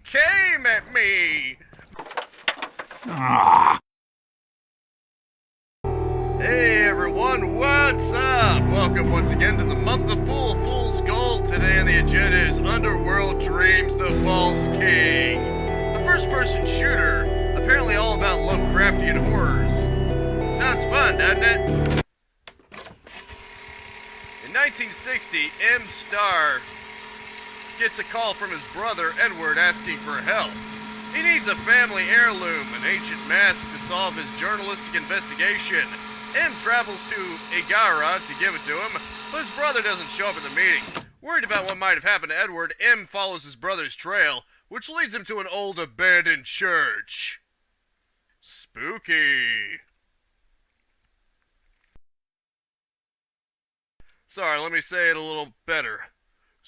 came at me! Hey everyone, what's up? Welcome once again to the month of Fool's Gold. Today on the agenda is Underworld Dreams the False King. A first-person shooter, apparently all about Lovecraftian horrors. Sounds fun, doesn't it? In 1960, M. Starr gets a call from his brother Edward asking for help. He needs a family heirloom, an ancient mask to solve his journalistic investigation. M travels to Igara to give it to him, but his brother doesn't show up at the meeting. Worried about what might have happened to Edward, M follows his brother's trail, which leads him to an old abandoned church. Spooky. Sorry, let me say it a little better.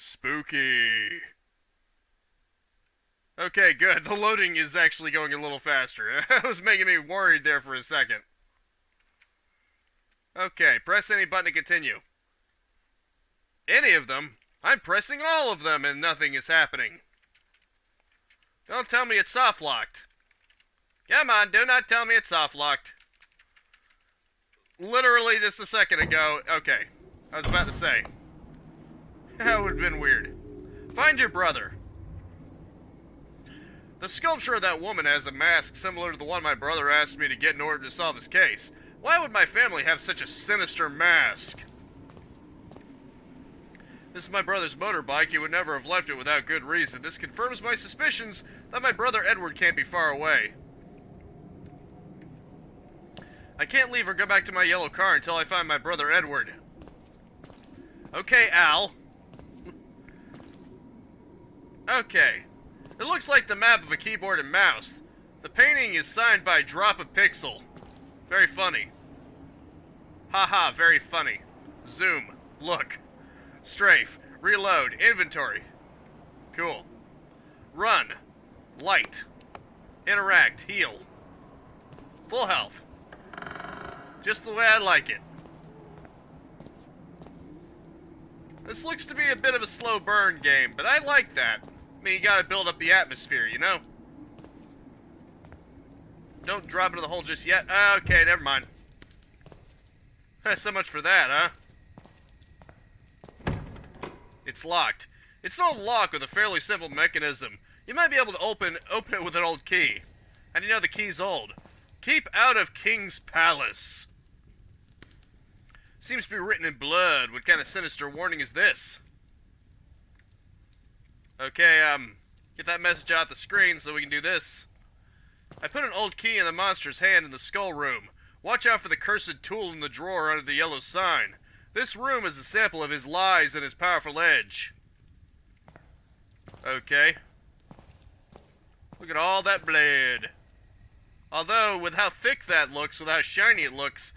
Spooky. Okay, good. The loading is actually going a little faster. It was making me worried there for a second. Okay, press any button to continue. Any of them? I'm pressing all of them and nothing is happening. Don't tell me it's soft-locked. Come on, do not tell me it's soft-locked. Literally just a second ago. Okay, I was about to say. That would have been weird. Find your brother. The sculpture of that woman has a mask similar to the one my brother asked me to get in order to solve his case. Why would my family have such a sinister mask? This is my brother's motorbike. He would never have left it without good reason. This confirms my suspicions that my brother Edward can't be far away. I can't leave or go back to my yellow car until I find my brother Edward. Okay, Al. Okay. It looks like the map of a keyboard and mouse. The painting is signed by Drop a Pixel. Very funny. Haha, very funny. Zoom. Look. Strafe. Reload. Inventory. Cool. Run. Light. Interact. Heal. Full health. Just the way I like it. This looks to be a bit of a slow burn game, but I like that. I mean, you gotta build up the atmosphere, you know? Don't drop into the hole just yet. Okay, never mind. So much for that, huh? It's locked. It's an old lock with a fairly simple mechanism. You might be able to open it with an old key. How do you know the key's old? Keep out of King's Palace. Seems to be written in blood. What kind of sinister warning is this? Okay, get that message out the screen so we can do this. I put an old key in the monster's hand in the skull room. Watch out for the cursed tool in the drawer under the yellow sign. This room is a sample of his lies and his powerful edge. Okay. Look at all that blade. Although, with how thick that looks, with how shiny it looks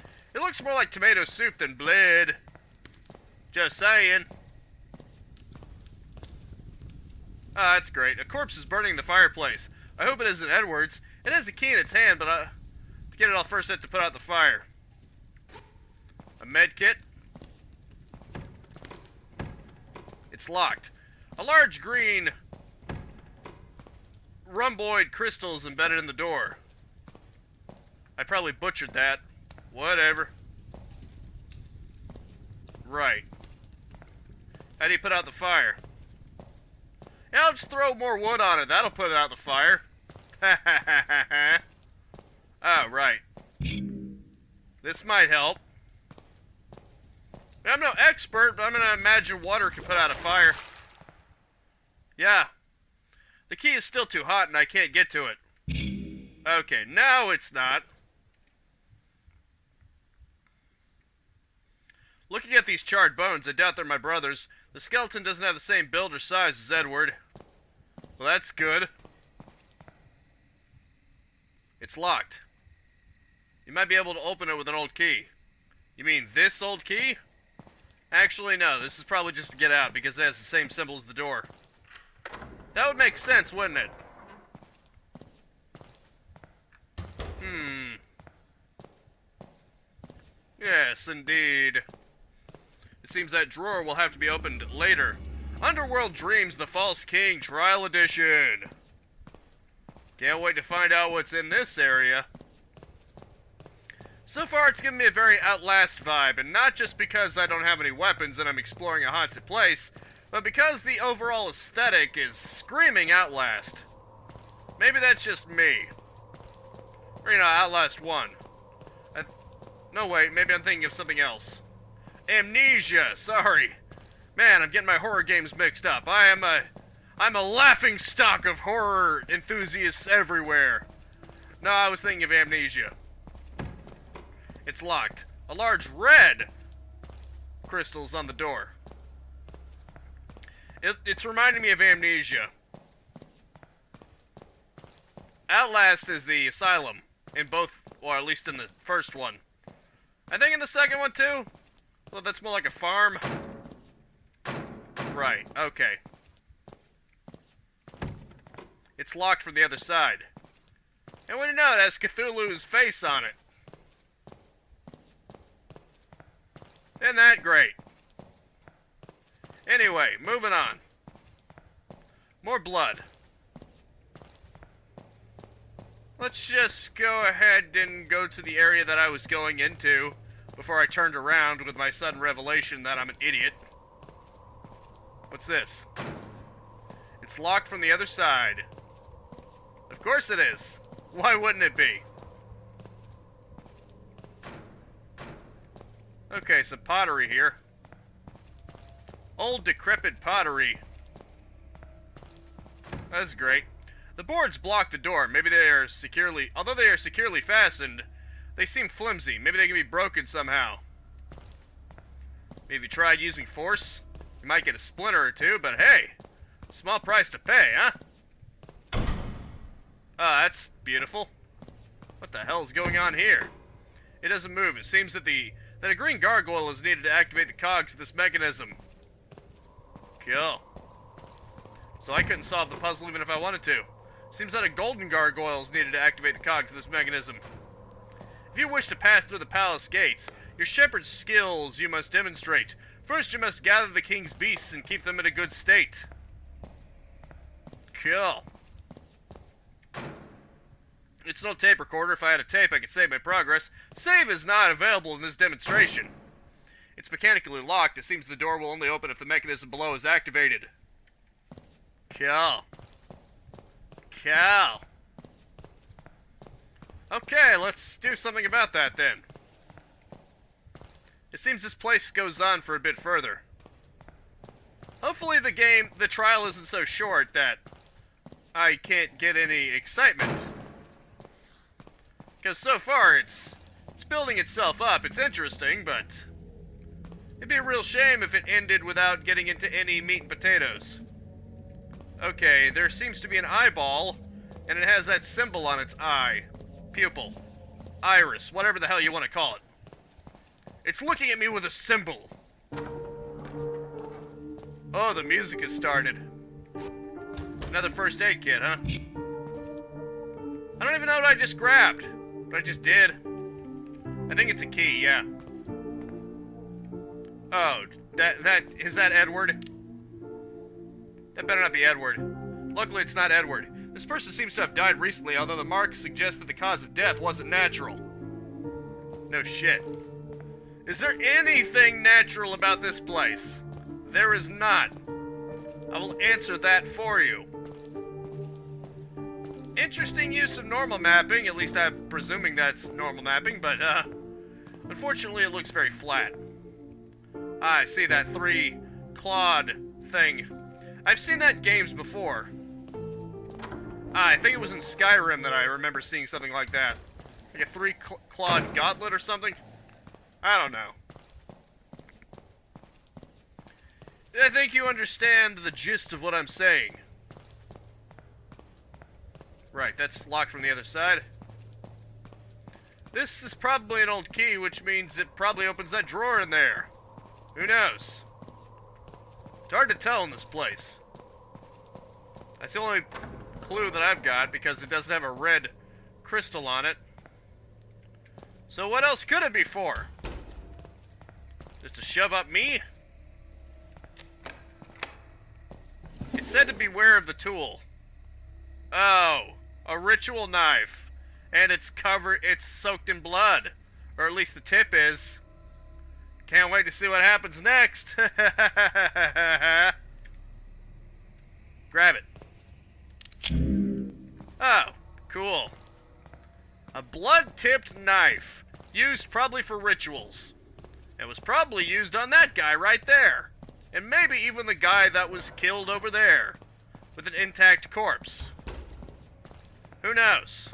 more like tomato soup than blade. Just saying. Ah, that's great. A corpse is burning the fireplace. I hope it isn't Edward's. It has a key in its hand, but to get it off first I have to put out the fire. A med kit. It's locked. A large green rhomboid crystal is embedded in the door. I probably butchered that. Whatever. Right. How do you put out the fire? Yeah, I'll just throw more wood on it. That'll put it out the fire. Oh, right. This might help. I'm no expert, but I'm gonna imagine water can put out a fire. Yeah. The key is still too hot and I can't get to it. Okay, now it's not. Looking at these charred bones, I doubt they're my brother's. The skeleton doesn't have the same build or size as Edward. Well, that's good. It's locked. You might be able to open it with an old key. You mean this old key? Actually, no. This is probably just to get out because it has the same symbol as the door. That would make sense, wouldn't it? Yes, indeed. It seems that drawer will have to be opened later. Underworld Dreams the False King Trial Edition. Can't wait to find out what's in this area. So far, it's given me a very Outlast vibe, and not just because I don't have any weapons and I'm exploring a haunted place, but because the overall aesthetic is screaming Outlast. Maybe that's just me. Or, Outlast 1. No, wait, maybe I'm thinking of something else. Amnesia, sorry. Man, I'm getting my horror games mixed up. I'm a laughing stock of horror enthusiasts everywhere. No, I was thinking of Amnesia. It's locked. A large red crystal's on the door. It's reminding me of Amnesia. Outlast is the asylum in both, or at least in the first one. I think in the second one too. Well, that's more like a farm. Right, okay. It's locked from the other side. And what do you know, it has Cthulhu's face on it. Isn't that great? Anyway, moving on. More blood. Let's just go ahead and go to the area that I was going into before I turned around with my sudden revelation that I'm an idiot. What's this? It's locked from the other side. Of course it is. Why wouldn't it be? Okay, some pottery here. Old decrepit pottery. That's great. The boards block the door. Maybe they are securely... Although they are securely fastened, they seem flimsy. Maybe they can be broken somehow. Maybe tried using force? You might get a splinter or two, but hey, small price to pay, huh? Oh, that's beautiful. What the hell is going on here? It doesn't move. It seems that a green gargoyle is needed to activate the cogs of this mechanism. Cool. So I couldn't solve the puzzle even if I wanted to. Seems that a golden gargoyle is needed to activate the cogs of this mechanism. If you wish to pass through the palace gates, your shepherd's skills you must demonstrate. First, you must gather the king's beasts and keep them in a good state. Cool. It's no tape recorder. If I had a tape, I could save my progress. Save is not available in this demonstration. It's mechanically locked. It seems the door will only open if the mechanism below is activated. Cool. Cool. Okay, let's do something about that then. It seems this place goes on for a bit further. Hopefully the trial isn't so short that I can't get any excitement. Because so far it's building itself up. It's interesting, but it'd be a real shame if it ended without getting into any meat and potatoes. Okay, there seems to be an eyeball, and it has that symbol on its eye. Pupil. Iris, whatever the hell you want to call it. It's looking at me with a symbol. Oh, the music has started. Another first aid kit, huh? I don't even know what I just grabbed. But I just did. I think it's a key, yeah. Oh, is that Edward? That better not be Edward. Luckily, it's not Edward. This person seems to have died recently, although the marks suggest that the cause of death wasn't natural. No shit. Is there anything natural about this place? There is not. I will answer that for you. Interesting use of normal mapping, at least I'm presuming that's normal mapping, but, unfortunately it looks very flat. Ah, I see that 3-clawed thing. I've seen that in games before. Ah, I think it was in Skyrim that I remember seeing something like that. Like a 3-clawed gauntlet or something? I don't know. I think you understand the gist of what I'm saying. Right, that's locked from the other side. This is probably an old key, which means it probably opens that drawer in there. Who knows? It's hard to tell in this place. That's the only clue that I've got, because it doesn't have a red crystal on it. So what else could it be for? Just to shove up me? It said to beware of the tool. Oh. A ritual knife. And it's soaked in blood. Or at least the tip is. Can't wait to see what happens next. Grab it. Oh, cool. A blood-tipped knife. Used probably for rituals. It was probably used on that guy right there. And maybe even the guy that was killed over there. With an intact corpse. Who knows?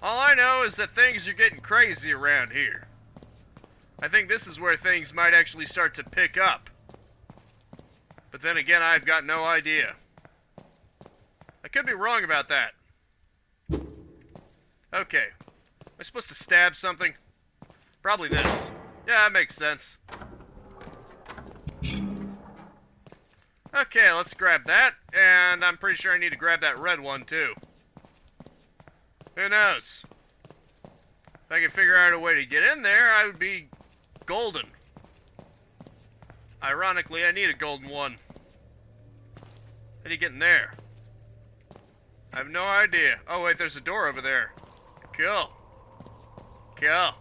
All I know is that things are getting crazy around here. I think this is where things might actually start to pick up. But then again, I've got no idea. I could be wrong about that. Okay. Am I supposed to stab something? Probably this. Yeah, that makes sense. Okay, let's grab that. And I'm pretty sure I need to grab that red one, too. Who knows? If I could figure out a way to get in there, I would be golden. Ironically, I need a golden one. How do you get in there? I have no idea. Oh, wait, there's a door over there. Cool. Cool.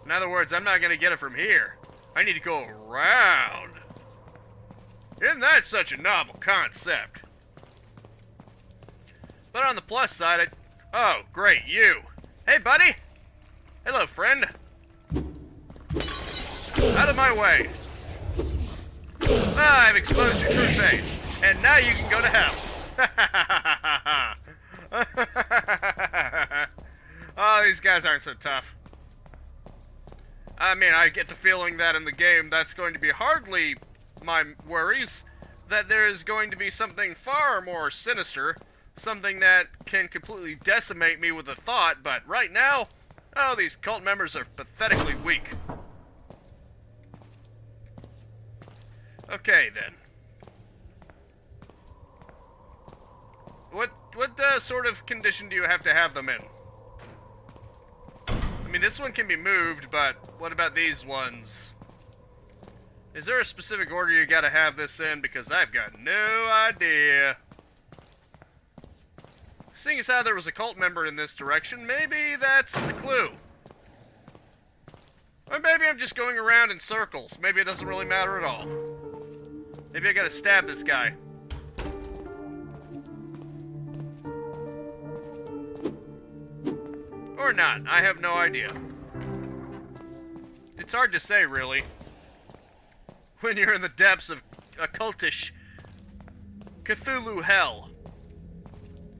In other words, I'm not going to get it from here. I need to go around. Isn't that such a novel concept? But on the plus side, oh, great, you. Hey, buddy. Hello, friend. Out of my way. Ah, I've exposed your true face. And now you can go to hell. Oh, these guys aren't so tough. I mean, I get the feeling that in the game that's going to be hardly my worries. That there is going to be something far more sinister. Something that can completely decimate me with a thought. But right now, oh, these cult members are pathetically weak. Okay, then. What sort of condition do you have to have them in? I mean, this one can be moved, but what about these ones? Is there a specific order you gotta have this in? Because I've got no idea. Seeing as how there was a cult member in this direction, maybe that's a clue. Or maybe I'm just going around in circles. Maybe it doesn't really matter at all. Maybe I gotta stab this guy. Or not. I have no idea. It's hard to say, really. When you're in the depths of occultish Cthulhu hell.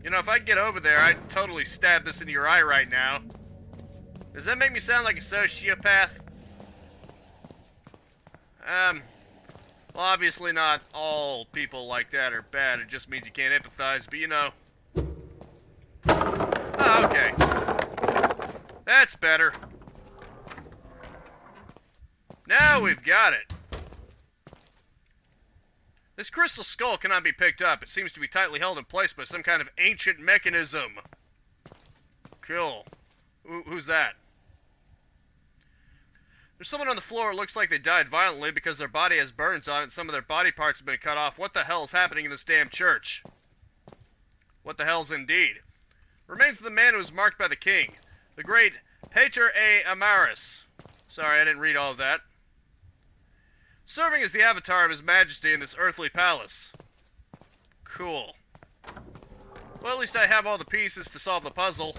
You know, if I could get over there, I'd totally stab this into your eye right now. Does that make me sound like a sociopath? Well, obviously not all people like that are bad. It just means you can't empathize, but you know. Oh, okay. That's better. Now we've got it. This crystal skull cannot be picked up. It seems to be tightly held in place by some kind of ancient mechanism. Cool. Who's that? There's someone on the floor. It looks like they died violently because their body has burns on it and some of their body parts have been cut off. What the hell is happening in this damn church? What the hell's indeed? Remains of the man who was marked by the king. The great Pater A. Amaris. Sorry, I didn't read all of that. Serving as the avatar of His Majesty in this earthly palace. Cool. Well, at least I have all the pieces to solve the puzzle.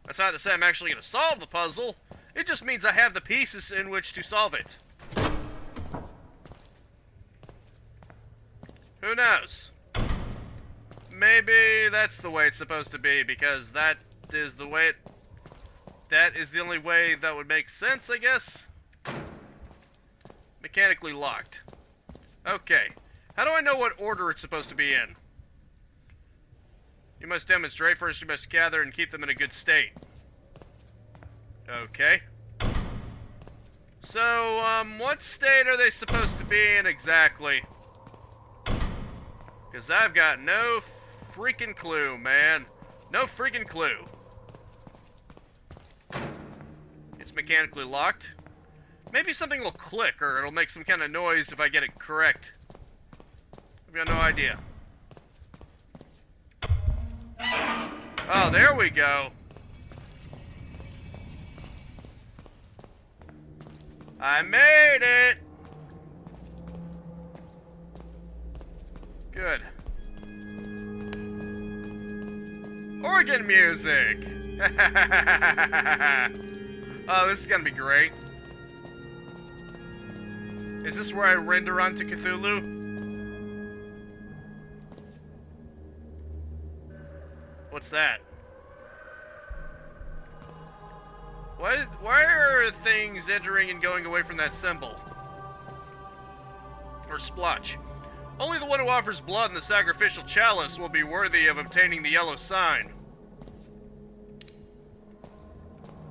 That's not to say I'm actually going to solve the puzzle. It just means I have the pieces in which to solve it. Who knows? Maybe that's the way it's supposed to be, because that is the way that is the only way that would make sense, I guess. Mechanically locked. Okay. How do I know what order it's supposed to be in? You must demonstrate. First you must gather and keep them in a good state. Okay. So, what state are they supposed to be in exactly? Because I've got no freaking clue, man. No freaking clue. It's mechanically locked. Maybe something will click, or it'll make some kind of noise if I get it correct. I've got no idea. Oh, there we go. I made it! Good. Organ music! Oh, this is gonna be great. Is this where I render onto Cthulhu? What's that? Why are things entering and going away from that symbol? Or splotch? Only the one who offers blood in the sacrificial chalice will be worthy of obtaining the yellow sign.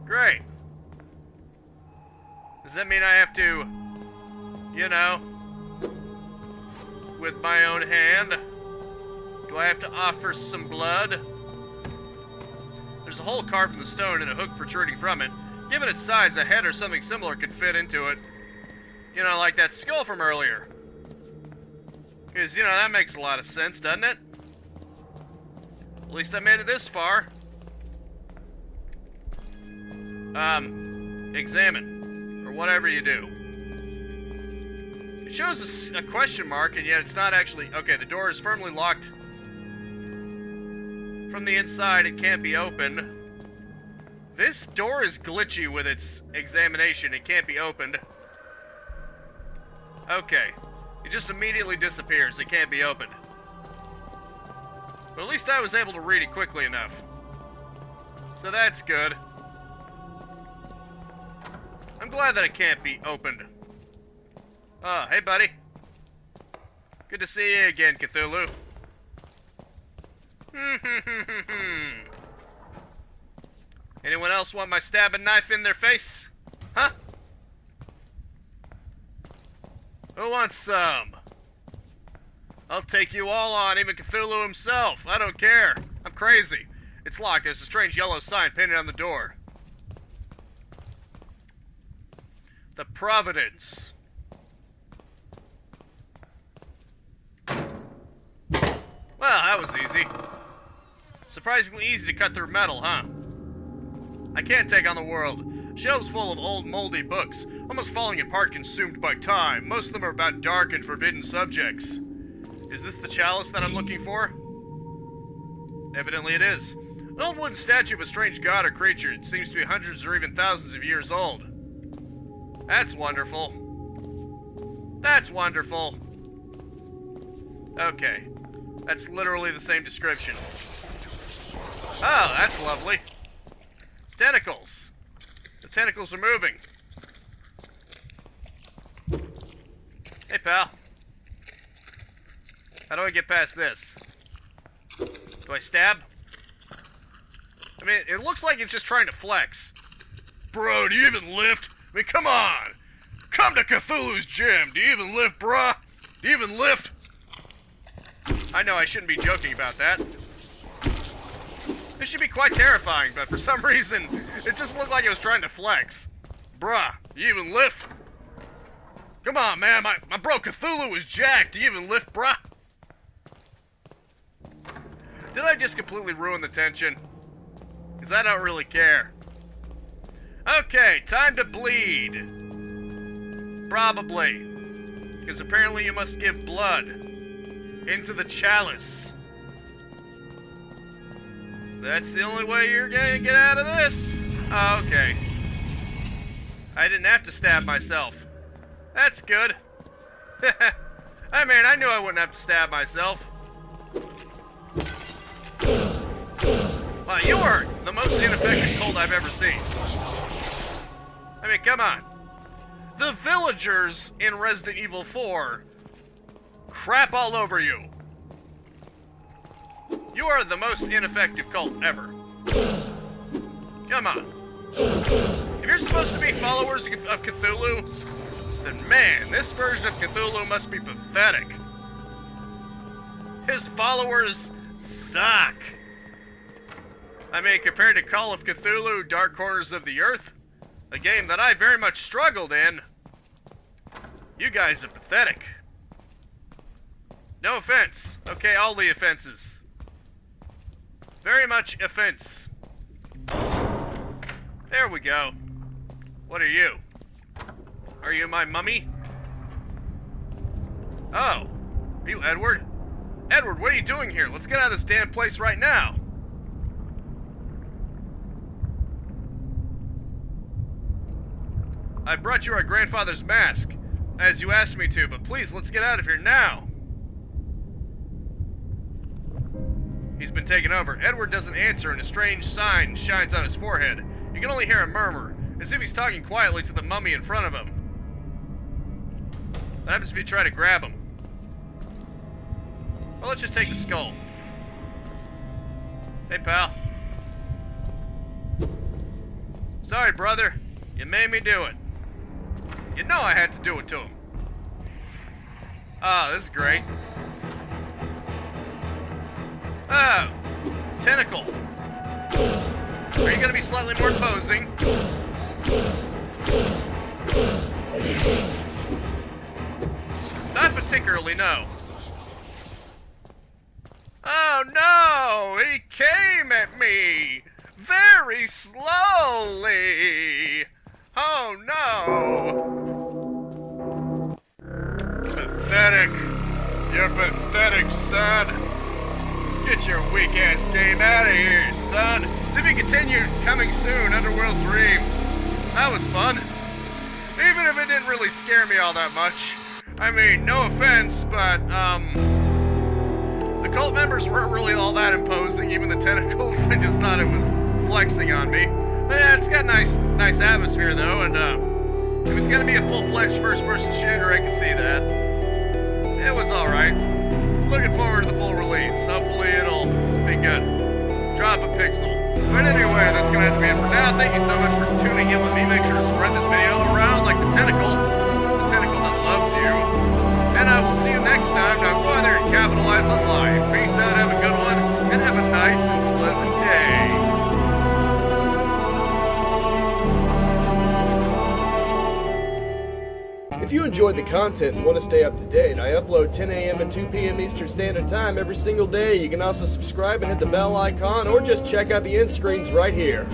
Great. Does that mean I have to, you know, with my own hand? Do I have to offer some blood? There's a hole carved in the stone and a hook protruding from it. Given its size, a head or something similar could fit into it. You know, like that skull from earlier. Because, you know, that makes a lot of sense, doesn't it? At least I made it this far. Examine. Or whatever you do. It shows a question mark, and yet it's not actually... Okay, the door is firmly locked. From the inside, it can't be opened. This door is glitchy with its examination. It can't be opened. Okay. It just immediately disappears. It can't be opened. But at least I was able to read it quickly enough. So that's good. I'm glad that it can't be opened. Oh, hey buddy. Good to see you again, Cthulhu. Anyone else want my stabbing knife in their face? Huh? Who wants some? I'll take you all on, even Cthulhu himself. I don't care. I'm crazy. It's locked. There's a strange yellow sign painted on the door. The Providence. Well, that was easy. Surprisingly easy to cut through metal, huh? I can't take on the world. Shelves full of old, moldy books, almost falling apart, consumed by time. Most of them are about dark and forbidden subjects. Is this the chalice that I'm looking for? Evidently it is. An old wooden statue of a strange god or creature. It seems to be hundreds or even thousands of years old. That's wonderful. That's wonderful. Okay. That's literally the same description. Oh, that's lovely. Tentacles. The tentacles are moving. Hey, pal. How do I get past this? Do I stab? I mean, it looks like it's just trying to flex. Bro, do you even lift? I mean, come on. Come to Cthulhu's gym. Do you even lift, bruh? Do you even lift? I know I shouldn't be joking about that. This should be quite terrifying, but for some reason, it just looked like it was trying to flex. Bruh, you even lift? Come on, man, my bro Cthulhu is jacked. Do you even lift, bruh? Did I just completely ruin the tension? Because I don't really care. Okay, time to bleed. Probably. Because apparently you must give blood into the chalice. That's the only way you're gonna get out of this. Oh, okay. I didn't have to stab myself. That's good. I mean, I knew I wouldn't have to stab myself. Wow, you are the most ineffective cult I've ever seen. I mean, come on. The villagers in Resident Evil 4 crap all over you. You are the most ineffective cult ever. Come on. If you're supposed to be followers of Cthulhu, then man, this version of Cthulhu must be pathetic. His followers suck. I mean, compared to Call of Cthulhu, Dark Corners of the Earth, a game that I very much struggled in, you guys are pathetic. No offense. Okay, all the offenses. Very much offense. There we go. What are you? Are you my mummy? Oh. Are you Edward? Edward, what are you doing here? Let's get out of this damn place right now. I brought you our grandfather's mask, as you asked me to, but please, let's get out of here now. He's been taken over. Edward doesn't answer, and a strange sign shines on his forehead. You can only hear a murmur, as if he's talking quietly to the mummy in front of him. What happens if you try to grab him? Well, let's just take the skull. Hey, pal. Sorry, brother. You made me do it. You know I had to do it to him. Oh, this is great. Oh, tentacle. Are you gonna be slightly more posing? Not particularly, no. Oh no! He came at me! Very slowly! Oh no! Pathetic! You're pathetic, son! Get your weak-ass game out of here, son! To be continued, coming soon, Underworld Dreams. That was fun. Even if it didn't really scare me all that much. I mean, no offense, but, the cult members weren't really all that imposing, even the tentacles. I just thought it was flexing on me. But yeah, it's got nice atmosphere, though, and, if it's gonna be a full-fledged first-person shooter, I can see that. It was alright. Looking forward to the full release. Hopefully it'll be good. Drop a pixel. But anyway, that's gonna have to be it for now. Thank you so much for tuning in with me. Make sure to spread this video around like the tentacle that loves you. And I will see you next time. Now go out there and capitalize on life. Peace out, have a good one, and have a nice and pleasant day. If you enjoyed the content and want to stay up to date, I upload 10 a.m. and 2 p.m. Eastern Standard Time every single day. You can also subscribe and hit the bell icon, or just check out the end screens right here.